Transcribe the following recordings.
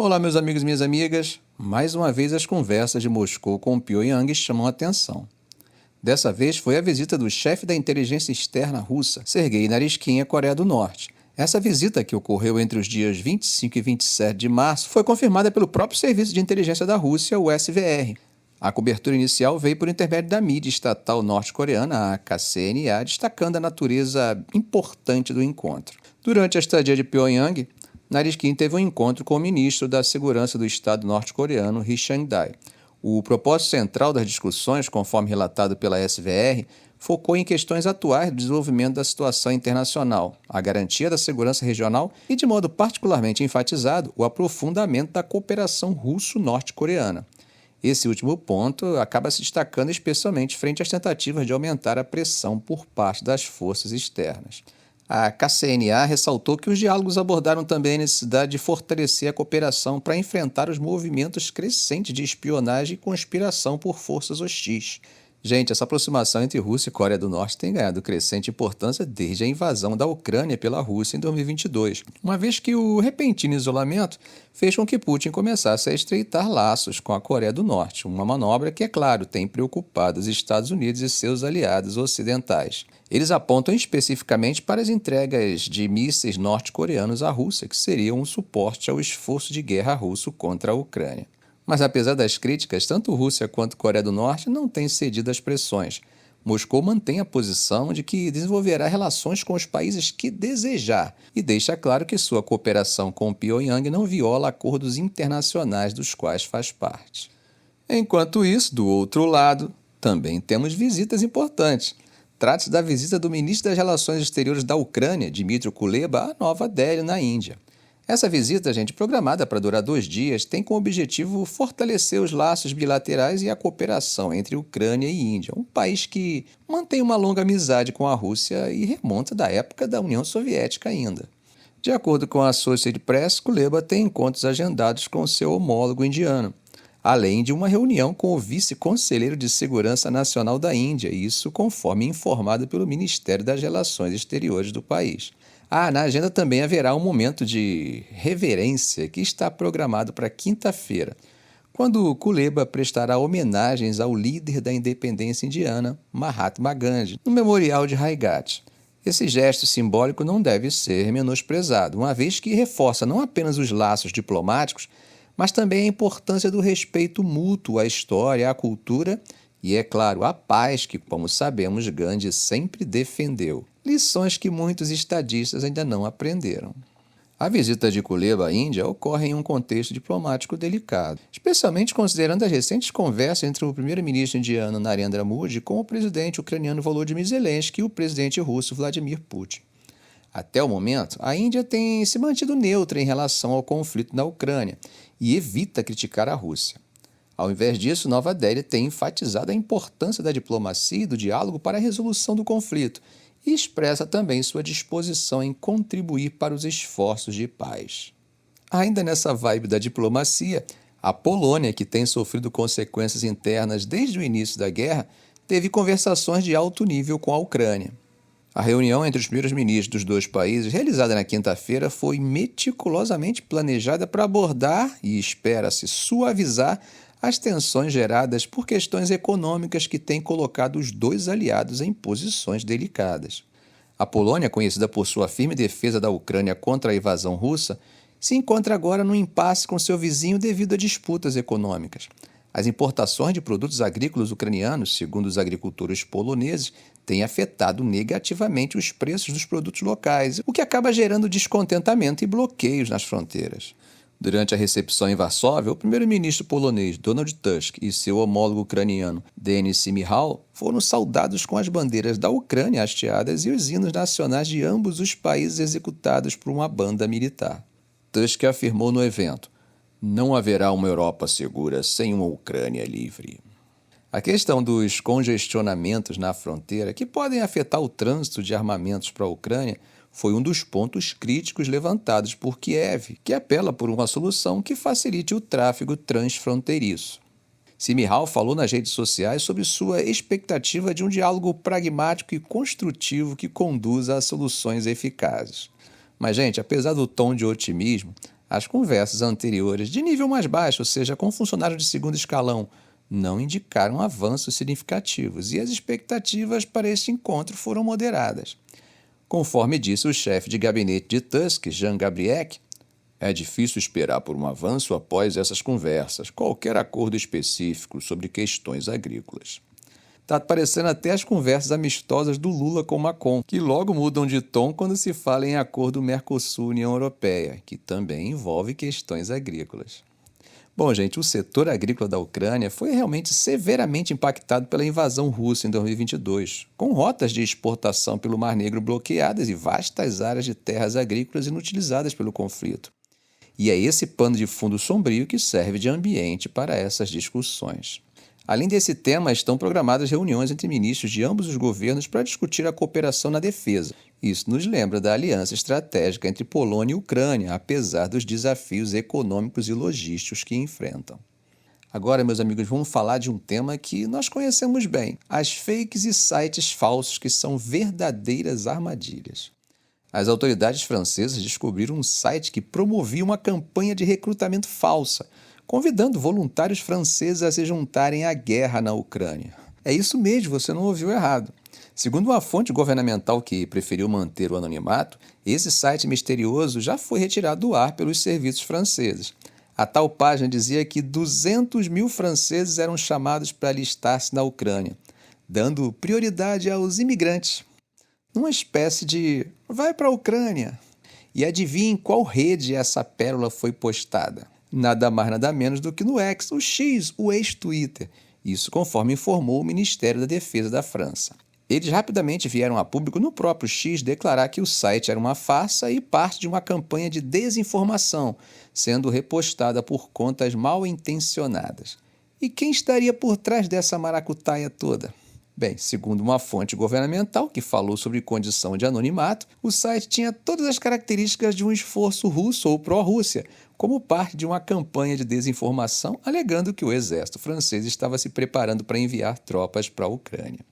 Olá, meus amigos e minhas amigas. Mais uma vez as conversas de Moscou com Pyongyang chamam a atenção. Dessa vez foi a visita do chefe da inteligência externa russa, Sergei Naryshkin, à Coreia do Norte. Essa visita, que ocorreu entre os dias 25 e 27 de março, foi confirmada pelo próprio Serviço de Inteligência da Rússia, o SVR. A cobertura inicial veio por intermédio da mídia estatal norte-coreana, a KCNA, destacando a natureza importante do encontro. Durante a estadia de Pyongyang, Naryshkin teve um encontro com o ministro da Segurança do Estado norte-coreano, Ri Chang-dai. O propósito central das discussões, conforme relatado pela SVR, focou em questões atuais do desenvolvimento da situação internacional, a garantia da segurança regional e, de modo particularmente enfatizado, o aprofundamento da cooperação russo-norte-coreana. Esse último ponto acaba se destacando especialmente frente às tentativas de aumentar a pressão por parte das forças externas. A KCNA ressaltou que os diálogos abordaram também a necessidade de fortalecer a cooperação para enfrentar os movimentos crescentes de espionagem e conspiração por forças hostis. Gente, essa aproximação entre Rússia e Coreia do Norte tem ganhado crescente importância desde a invasão da Ucrânia pela Rússia em 2022, uma vez que o repentino isolamento fez com que Putin começasse a estreitar laços com a Coreia do Norte, uma manobra que, é claro, tem preocupado os Estados Unidos e seus aliados ocidentais. Eles apontam especificamente para as entregas de mísseis norte-coreanos à Rússia, que seriam um suporte ao esforço de guerra russo contra a Ucrânia. Mas apesar das críticas, tanto Rússia quanto Coreia do Norte não têm cedido às pressões. Moscou mantém a posição de que desenvolverá relações com os países que desejar e deixa claro que sua cooperação com Pyongyang não viola acordos internacionais dos quais faz parte. Enquanto isso, do outro lado, também temos visitas importantes. Trata-se da visita do ministro das Relações Exteriores da Ucrânia, Dmytro Kuleba, a Nova Delhi, na Índia. Essa visita, programada para durar 2 dias, tem como objetivo fortalecer os laços bilaterais e a cooperação entre Ucrânia e Índia, um país que mantém uma longa amizade com a Rússia e remonta da época da União Soviética ainda. De acordo com a Associated Press, Kuleba tem encontros agendados com seu homólogo indiano, além de uma reunião com o vice-conselheiro de Segurança Nacional da Índia, isso conforme informado pelo Ministério das Relações Exteriores do país. Na agenda também haverá um momento de reverência que está programado para quinta-feira, quando Kuleba prestará homenagens ao líder da independência indiana, Mahatma Gandhi, no Memorial de Raigat. Esse gesto simbólico não deve ser menosprezado, uma vez que reforça não apenas os laços diplomáticos, mas também a importância do respeito mútuo à história, à cultura e, é claro, à paz que, como sabemos, Gandhi sempre defendeu. Lições que muitos estadistas ainda não aprenderam. A visita de Kuleba à Índia ocorre em um contexto diplomático delicado, especialmente considerando as recentes conversas entre o primeiro-ministro indiano Narendra Modi com o presidente ucraniano Volodymyr Zelensky e o presidente russo Vladimir Putin. Até o momento, a Índia tem se mantido neutra em relação ao conflito na Ucrânia e evita criticar a Rússia. Ao invés disso, Nova Delhi tem enfatizado a importância da diplomacia e do diálogo para a resolução do conflito e expressa também sua disposição em contribuir para os esforços de paz. Ainda nessa vibe da diplomacia, a Polônia, que tem sofrido consequências internas desde o início da guerra, teve conversações de alto nível com a Ucrânia. A reunião entre os primeiros ministros dos 2 países, realizada na quinta-feira, foi meticulosamente planejada para abordar e, espera-se, suavizar as tensões geradas por questões econômicas que têm colocado os 2 aliados em posições delicadas. A Polônia, conhecida por sua firme defesa da Ucrânia contra a invasão russa, se encontra agora num impasse com seu vizinho devido a disputas econômicas. As importações de produtos agrícolas ucranianos, segundo os agricultores poloneses, têm afetado negativamente os preços dos produtos locais, o que acaba gerando descontentamento e bloqueios nas fronteiras. Durante a recepção em Varsóvia, o primeiro-ministro polonês Donald Tusk e seu homólogo ucraniano Denis Shmyhal foram saudados com as bandeiras da Ucrânia hasteadas e os hinos nacionais de ambos os países executados por uma banda militar. Tusk afirmou no evento: "Não haverá uma Europa segura sem uma Ucrânia livre." A questão dos congestionamentos na fronteira, que podem afetar o trânsito de armamentos para a Ucrânia, foi um dos pontos críticos levantados por Kiev, que apela por uma solução que facilite o tráfego transfronteiriço. Shmyhal falou nas redes sociais sobre sua expectativa de um diálogo pragmático e construtivo que conduza a soluções eficazes. Mas, gente, apesar do tom de otimismo, As conversas anteriores, de nível mais baixo, ou seja, com funcionários de segundo escalão, não indicaram avanços significativos e as expectativas para este encontro foram moderadas. Conforme disse o chefe de gabinete de Tusk, Jean Gabriel, é difícil esperar por um avanço após essas conversas, qualquer acordo específico sobre questões agrícolas. Está parecendo até as conversas amistosas do Lula com Macron, que logo mudam de tom quando se fala em acordo Mercosul-União Europeia, que também envolve questões agrícolas. Bom, gente, o setor agrícola da Ucrânia foi realmente severamente impactado pela invasão russa em 2022, com rotas de exportação pelo Mar Negro bloqueadas e vastas áreas de terras agrícolas inutilizadas pelo conflito. E é esse pano de fundo sombrio que serve de ambiente para essas discussões. Além desse tema, estão programadas reuniões entre ministros de ambos os governos para discutir a cooperação na defesa. Isso nos lembra da aliança estratégica entre Polônia e Ucrânia, apesar dos desafios econômicos e logísticos que enfrentam. Agora, meus amigos, vamos falar de um tema que nós conhecemos bem: as fakes e sites falsos que são verdadeiras armadilhas. As autoridades francesas descobriram um site que promovia uma campanha de recrutamento falsa, convidando voluntários franceses a se juntarem à guerra na Ucrânia. É isso mesmo, você não ouviu errado. Segundo uma fonte governamental que preferiu manter o anonimato, esse site misterioso já foi retirado do ar pelos serviços franceses. A tal página dizia que 200 mil franceses eram chamados para alistar-se na Ucrânia, dando prioridade aos imigrantes. Uma espécie de vai para a Ucrânia. E adivinhe em qual rede essa pérola foi postada? Nada mais nada menos do que no X, o X, o ex-Twitter. Isso conforme informou o Ministério da Defesa da França. Eles rapidamente vieram a público no próprio X declarar que o site era uma farsa e parte de uma campanha de desinformação, sendo repostada por contas mal intencionadas. E quem estaria por trás dessa maracutaia toda? Bem, segundo uma fonte governamental que falou sobre condição de anonimato, o site tinha todas as características de um esforço russo ou pró-Rússia, como parte de uma campanha de desinformação, alegando que o exército francês estava se preparando para enviar tropas para a Ucrânia.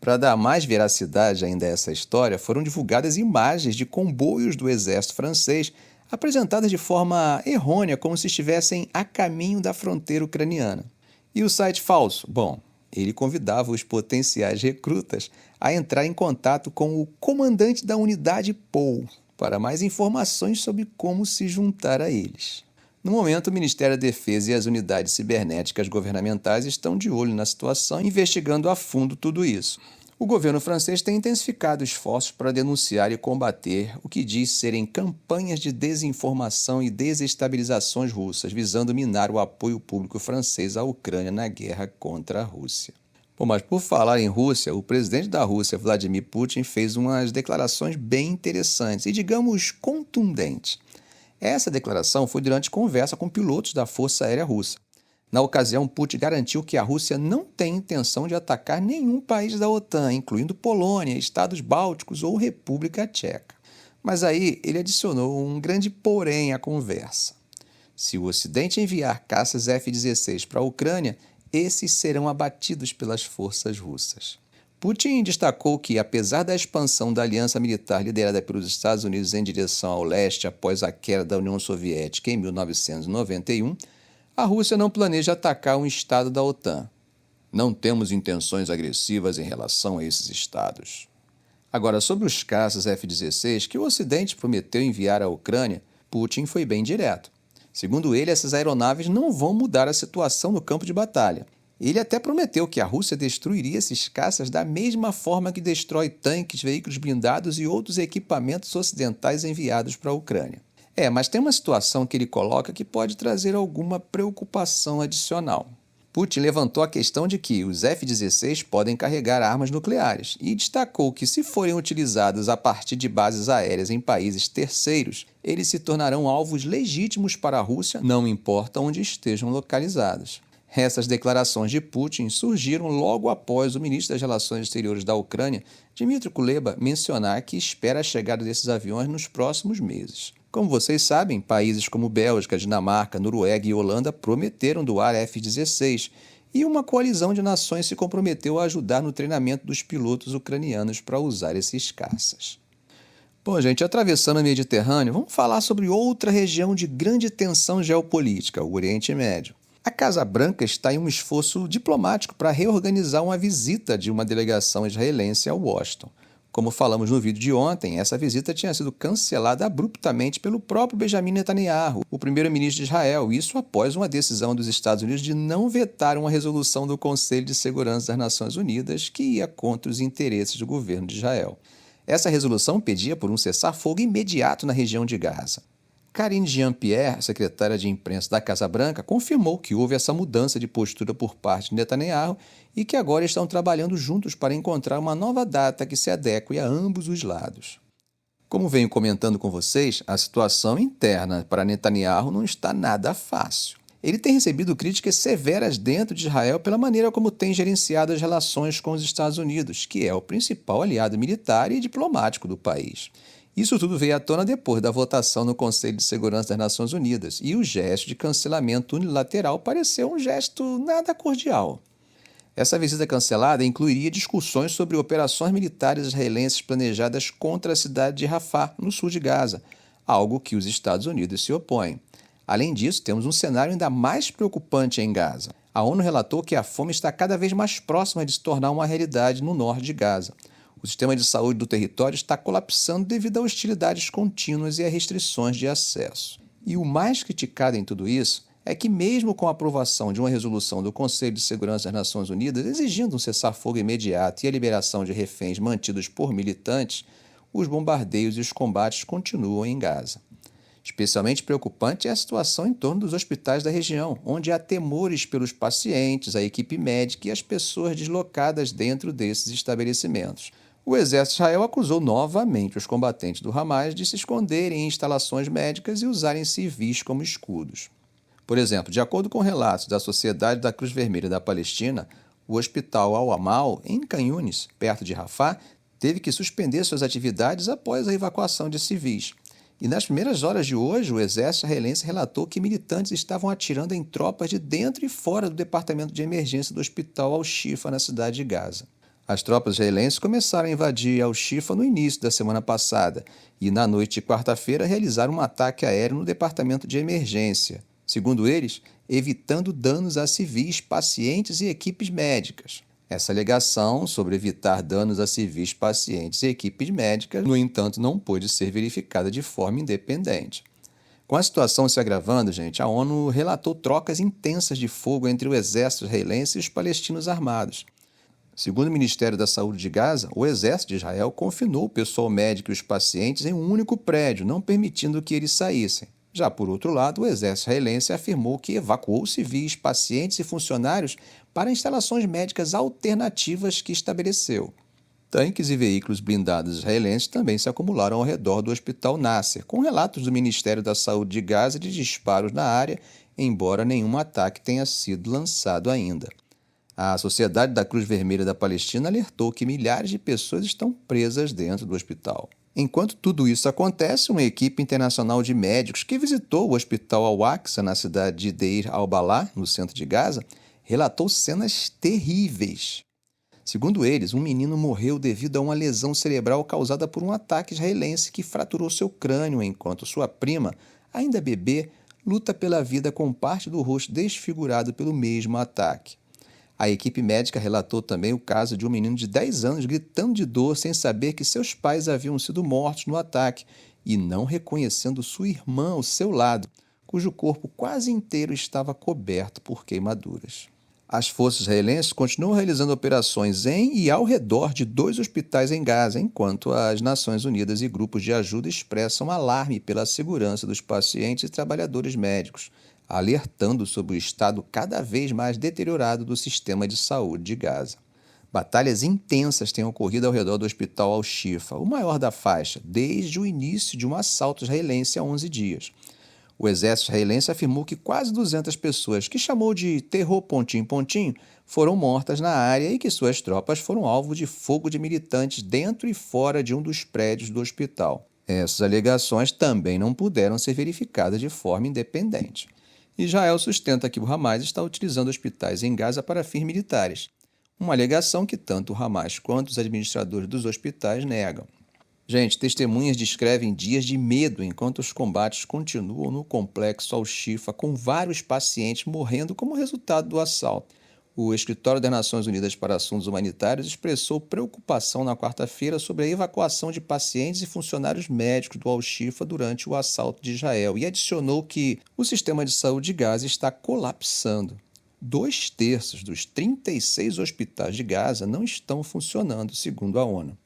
Para dar mais veracidade ainda a essa história, foram divulgadas imagens de comboios do exército francês apresentadas de forma errônea, como se estivessem a caminho da fronteira ucraniana. E o site falso? Bom, ele convidava os potenciais recrutas a entrar em contato com o comandante da unidade POU para mais informações sobre como se juntar a eles. No momento, o Ministério da Defesa e as unidades cibernéticas governamentais estão de olho na situação, investigando a fundo tudo isso. O governo francês tem intensificado esforços para denunciar e combater o que diz serem campanhas de desinformação e desestabilizações russas, visando minar o apoio público francês à Ucrânia na guerra contra a Rússia. Bom, mas por falar em Rússia, o presidente da Rússia, Vladimir Putin, fez umas declarações bem interessantes e, digamos, contundentes. Essa declaração foi durante conversa com pilotos da Força Aérea Russa. Na ocasião, Putin garantiu que a Rússia não tem intenção de atacar nenhum país da OTAN, incluindo Polônia, Estados Bálticos ou República Tcheca. Mas aí ele adicionou um grande porém à conversa. Se o Ocidente enviar caças F-16 para a Ucrânia, esses serão abatidos pelas forças russas. Putin destacou que, apesar da expansão da aliança militar liderada pelos Estados Unidos em direção ao leste após a queda da União Soviética em 1991, a Rússia não planeja atacar um estado da OTAN. Não temos intenções agressivas em relação a esses estados. Agora, sobre os caças F-16 que o Ocidente prometeu enviar à Ucrânia, Putin foi bem direto. Segundo ele, essas aeronaves não vão mudar a situação no campo de batalha. Ele até prometeu que a Rússia destruiria esses caças da mesma forma que destrói tanques, veículos blindados e outros equipamentos ocidentais enviados para a Ucrânia. Mas tem uma situação que ele coloca que pode trazer alguma preocupação adicional. Putin levantou a questão de que os F-16 podem carregar armas nucleares e destacou que, se forem utilizados a partir de bases aéreas em países terceiros, eles se tornarão alvos legítimos para a Rússia, não importa onde estejam localizados. Essas declarações de Putin surgiram logo após o ministro das Relações Exteriores da Ucrânia, Dmytro Kuleba, mencionar que espera a chegada desses aviões nos próximos meses. Como vocês sabem, países como Bélgica, Dinamarca, Noruega e Holanda prometeram doar F-16 e uma coalizão de nações se comprometeu a ajudar no treinamento dos pilotos ucranianos para usar esses caças. Bom, gente, atravessando o Mediterrâneo, vamos falar sobre outra região de grande tensão geopolítica, o Oriente Médio. A Casa Branca está em um esforço diplomático para reorganizar uma visita de uma delegação israelense a Washington. Como falamos no vídeo de ontem, essa visita tinha sido cancelada abruptamente pelo próprio Benjamin Netanyahu, o primeiro-ministro de Israel, isso após uma decisão dos Estados Unidos de não vetar uma resolução do Conselho de Segurança das Nações Unidas que ia contra os interesses do governo de Israel. Essa resolução pedia por um cessar-fogo imediato na região de Gaza. Karine Jean-Pierre, secretária de imprensa da Casa Branca, confirmou que houve essa mudança de postura por parte de Netanyahu e que agora estão trabalhando juntos para encontrar uma nova data que se adeque a ambos os lados. Como venho comentando com vocês, a situação interna para Netanyahu não está nada fácil. Ele tem recebido críticas severas dentro de Israel pela maneira como tem gerenciado as relações com os Estados Unidos, que é o principal aliado militar e diplomático do país. Isso tudo veio à tona depois da votação no Conselho de Segurança das Nações Unidas, e o gesto de cancelamento unilateral pareceu um gesto nada cordial. Essa visita cancelada incluiria discussões sobre operações militares israelenses planejadas contra a cidade de Rafah, no sul de Gaza, algo que os Estados Unidos se opõem. Além disso, temos um cenário ainda mais preocupante em Gaza. A ONU relatou que a fome está cada vez mais próxima de se tornar uma realidade no norte de Gaza. O sistema de saúde do território está colapsando devido a hostilidades contínuas e a restrições de acesso. E o mais criticado em tudo isso é que, mesmo com a aprovação de uma resolução do Conselho de Segurança das Nações Unidas exigindo um cessar-fogo imediato e a liberação de reféns mantidos por militantes, os bombardeios e os combates continuam em Gaza. Especialmente preocupante é a situação em torno dos hospitais da região, onde há temores pelos pacientes, a equipe médica e as pessoas deslocadas dentro desses estabelecimentos. O exército de Israel acusou novamente os combatentes do Hamas de se esconderem em instalações médicas e usarem civis como escudos. Por exemplo, de acordo com relatos da Sociedade da Cruz Vermelha da Palestina, o hospital Al-Amal, em Khan Yunis, perto de Rafah, teve que suspender suas atividades após a evacuação de civis. E nas primeiras horas de hoje, o exército israelense relatou que militantes estavam atirando em tropas de dentro e fora do departamento de emergência do hospital Al-Shifa, na cidade de Gaza. As tropas israelenses começaram a invadir Al-Shifa no início da semana passada e, na noite de quarta-feira, realizaram um ataque aéreo no departamento de emergência, segundo eles, evitando danos a civis, pacientes e equipes médicas. Essa alegação sobre evitar danos a civis, pacientes e equipes médicas, no entanto, não pôde ser verificada de forma independente. Com a situação se agravando, gente, a ONU relatou trocas intensas de fogo entre o exército israelense e os palestinos armados. Segundo o Ministério da Saúde de Gaza, o exército de Israel confinou o pessoal médico e os pacientes em um único prédio, não permitindo que eles saíssem. Já por outro lado, o exército israelense afirmou que evacuou civis, pacientes e funcionários para instalações médicas alternativas que estabeleceu. Tanques e veículos blindados israelenses também se acumularam ao redor do Hospital Nasser, com relatos do Ministério da Saúde de Gaza de disparos na área, embora nenhum ataque tenha sido lançado ainda. A Sociedade da Cruz Vermelha da Palestina alertou que milhares de pessoas estão presas dentro do hospital. Enquanto tudo isso acontece, uma equipe internacional de médicos que visitou o Hospital Al-Aqsa na cidade de Deir al-Balah, no centro de Gaza, relatou cenas terríveis. Segundo eles, um menino morreu devido a uma lesão cerebral causada por um ataque israelense que fraturou seu crânio, enquanto sua prima, ainda bebê, luta pela vida com parte do rosto desfigurado pelo mesmo ataque. A equipe médica relatou também o caso de um menino de 10 anos gritando de dor sem saber que seus pais haviam sido mortos no ataque e não reconhecendo sua irmã ao seu lado, cujo corpo quase inteiro estava coberto por queimaduras. As forças israelenses continuam realizando operações em e ao redor de 2 hospitais em Gaza, enquanto as Nações Unidas e grupos de ajuda expressam alarme pela segurança dos pacientes e trabalhadores médicos, alertando sobre o estado cada vez mais deteriorado do sistema de saúde de Gaza. Batalhas intensas têm ocorrido ao redor do hospital Al-Shifa, o maior da faixa, desde o início de um assalto israelense há 11 dias. O exército israelense afirmou que quase 200 pessoas, que chamou de terror pontinho-pontinho, foram mortas na área e que suas tropas foram alvo de fogo de militantes dentro e fora de um dos prédios do hospital. Essas alegações também não puderam ser verificadas de forma independente. Israel sustenta que o Hamas está utilizando hospitais em Gaza para fins militares, uma alegação que tanto o Hamas quanto os administradores dos hospitais negam. Gente, testemunhas descrevem dias de medo enquanto os combates continuam no complexo Al-Shifa, com vários pacientes morrendo como resultado do assalto. O Escritório das Nações Unidas para Assuntos Humanitários expressou preocupação na quarta-feira sobre a evacuação de pacientes e funcionários médicos do Al-Shifa durante o assalto de Israel e adicionou que o sistema de saúde de Gaza está colapsando. 2/3 dos 36 hospitais de Gaza não estão funcionando, segundo a ONU.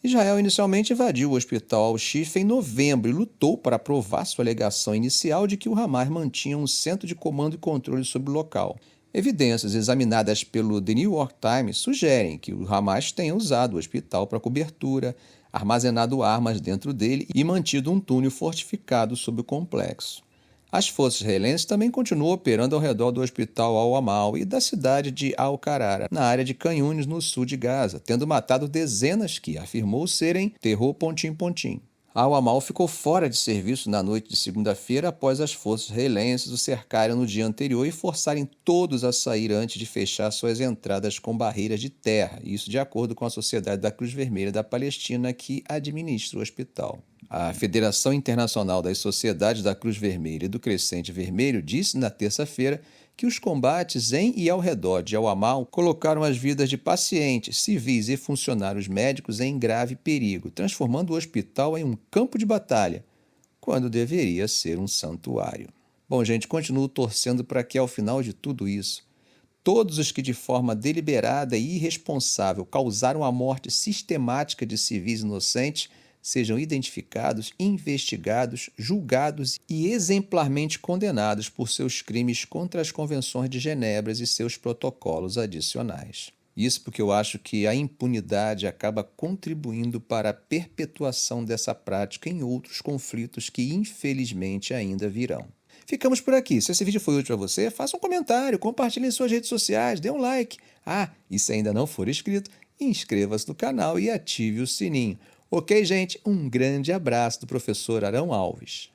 Israel inicialmente invadiu o hospital Al-Shifa em novembro e lutou para provar sua alegação inicial de que o Hamas mantinha um centro de comando e controle sobre o local. Evidências examinadas pelo The New York Times sugerem que o Hamas tenha usado o hospital para cobertura, armazenado armas dentro dele e mantido um túnel fortificado sobre o complexo. As forças israelenses também continuam operando ao redor do hospital Al-Amal e da cidade de Al-Qarara, na área de Khan Yunis, no sul de Gaza, tendo matado dezenas que afirmou serem terror pontim-pontim. Al-Amal ficou fora de serviço na noite de segunda-feira após as forças israelenses o cercarem no dia anterior e forçarem todos a sair antes de fechar suas entradas com barreiras de terra, isso de acordo com a Sociedade da Cruz Vermelha da Palestina, que administra o hospital. A Federação Internacional das Sociedades da Cruz Vermelha e do Crescente Vermelho disse na terça-feira que os combates em e ao redor de Al-Amal colocaram as vidas de pacientes, civis e funcionários médicos em grave perigo, transformando o hospital em um campo de batalha, quando deveria ser um santuário. Bom, gente, continuo torcendo para que, ao final de tudo isso, todos os que de forma deliberada e irresponsável causaram a morte sistemática de civis inocentes sejam identificados, investigados, julgados e exemplarmente condenados por seus crimes contra as convenções de Genebra e seus protocolos adicionais. Isso porque eu acho que a impunidade acaba contribuindo para a perpetuação dessa prática em outros conflitos que, infelizmente, ainda virão. Ficamos por aqui. Se esse vídeo foi útil para você, faça um comentário, compartilhe em suas redes sociais, dê um like. E se ainda não for inscrito, inscreva-se no canal e ative o sininho. Ok, gente? Um grande abraço do professor Arão Alves.